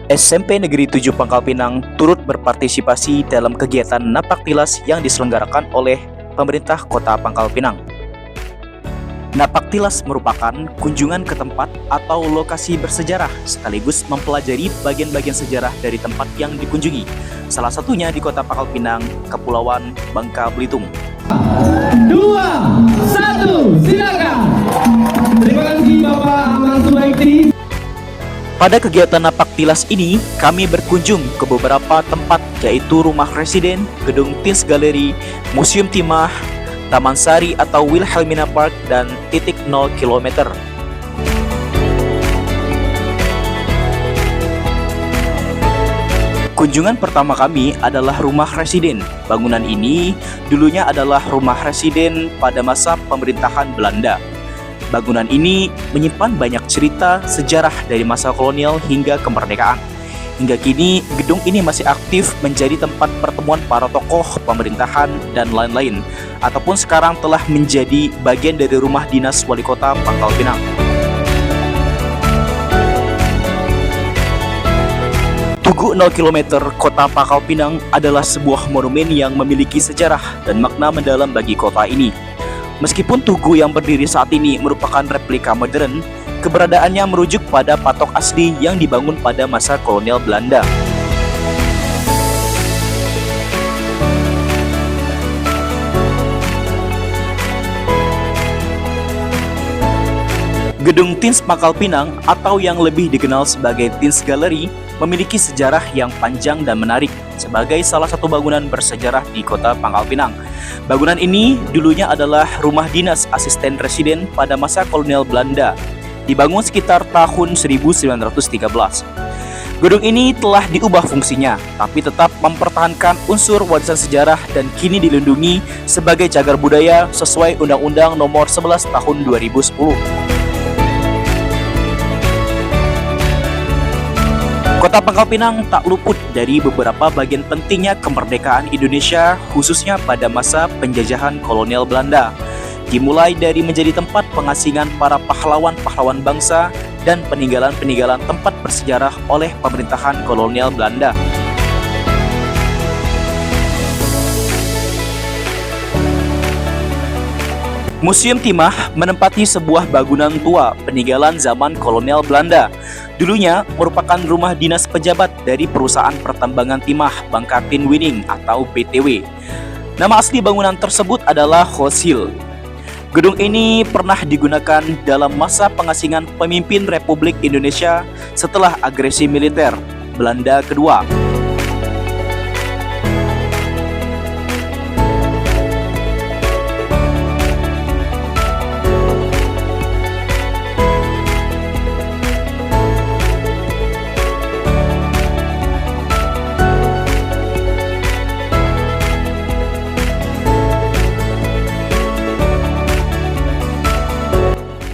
SMP Negeri 7 Pangkal Pinang turut berpartisipasi dalam kegiatan Napaktilas yang diselenggarakan oleh pemerintah Kota Pangkal Pinang. Napaktilas merupakan kunjungan ke tempat atau lokasi bersejarah sekaligus mempelajari bagian-bagian sejarah dari tempat yang dikunjungi. Salah satunya di Kota Pangkal Pinang, Kepulauan Bangka Belitung. 2, 1, silakan. Terima kasih Bapak Ahmad Subaikti. Pada kegiatan Napaktilas ini, kami berkunjung ke beberapa tempat yaitu Rumah Residen, Gedung Teens Gallery, Museum Timah, Taman Sari atau Wilhelmina Park, dan titik 0 km. Kunjungan pertama kami adalah Rumah Residen. Bangunan ini dulunya adalah rumah residen pada masa pemerintahan Belanda. Bangunan ini menyimpan banyak cerita sejarah dari masa kolonial hingga kemerdekaan. Hingga kini, gedung ini masih aktif menjadi tempat pertemuan para tokoh pemerintahan dan lain-lain, ataupun sekarang telah menjadi bagian dari rumah dinas Wali Kota Pangkal Pinang. Tugu 0 km Kota Pangkal Pinang adalah sebuah monumen yang memiliki sejarah dan makna mendalam bagi kota ini. Meskipun tugu yang berdiri saat ini merupakan replika modern, keberadaannya merujuk pada patok asli yang dibangun pada masa kolonial Belanda. Gedung Teens Pangkal Pinang atau yang lebih dikenal sebagai Teens Gallery memiliki sejarah yang panjang dan menarik sebagai salah satu bangunan bersejarah di Kota Pangkal Pinang. Bangunan ini dulunya adalah rumah dinas asisten residen pada masa kolonial Belanda. Dibangun sekitar tahun 1913. Gedung ini telah diubah fungsinya, tapi tetap mempertahankan unsur warisan sejarah dan kini dilindungi sebagai cagar budaya sesuai Undang-Undang Nomor 11 Tahun 2010. Kota Pangkal Pinang tak luput dari beberapa bagian pentingnya kemerdekaan Indonesia, khususnya pada masa penjajahan kolonial Belanda. Dimulai dari menjadi tempat pengasingan para pahlawan-pahlawan bangsa dan peninggalan-peninggalan tempat bersejarah oleh pemerintahan kolonial Belanda. Museum Timah menempati sebuah bangunan tua peninggalan zaman kolonial Belanda. Dulunya merupakan rumah dinas pejabat dari perusahaan pertambangan timah Bangka Tin Wining atau BTW. Nama asli bangunan tersebut adalah Hosil. Gedung ini pernah digunakan dalam masa pengasingan pemimpin Republik Indonesia setelah agresi militer Belanda kedua.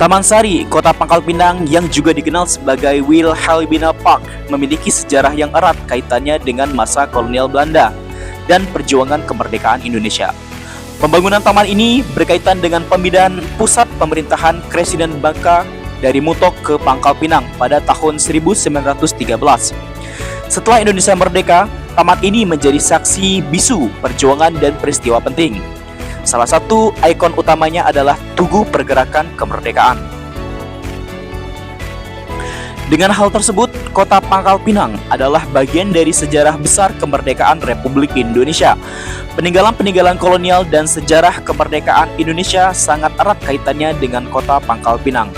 Taman Sari, Kota Pangkal Pinang yang juga dikenal sebagai Wilhelmina Park memiliki sejarah yang erat kaitannya dengan masa kolonial Belanda dan perjuangan kemerdekaan Indonesia. Pembangunan taman ini berkaitan dengan pemindahan pusat pemerintahan Presiden Bangka dari Mutok ke Pangkal Pinang pada tahun 1913. Setelah Indonesia merdeka, taman ini menjadi saksi bisu perjuangan dan peristiwa penting. Salah satu ikon utamanya adalah Tugu Pergerakan Kemerdekaan. Dengan hal tersebut, Kota Pangkal Pinang adalah bagian dari sejarah besar kemerdekaan Republik Indonesia. Peninggalan-peninggalan kolonial dan sejarah kemerdekaan Indonesia sangat erat kaitannya dengan Kota Pangkal Pinang.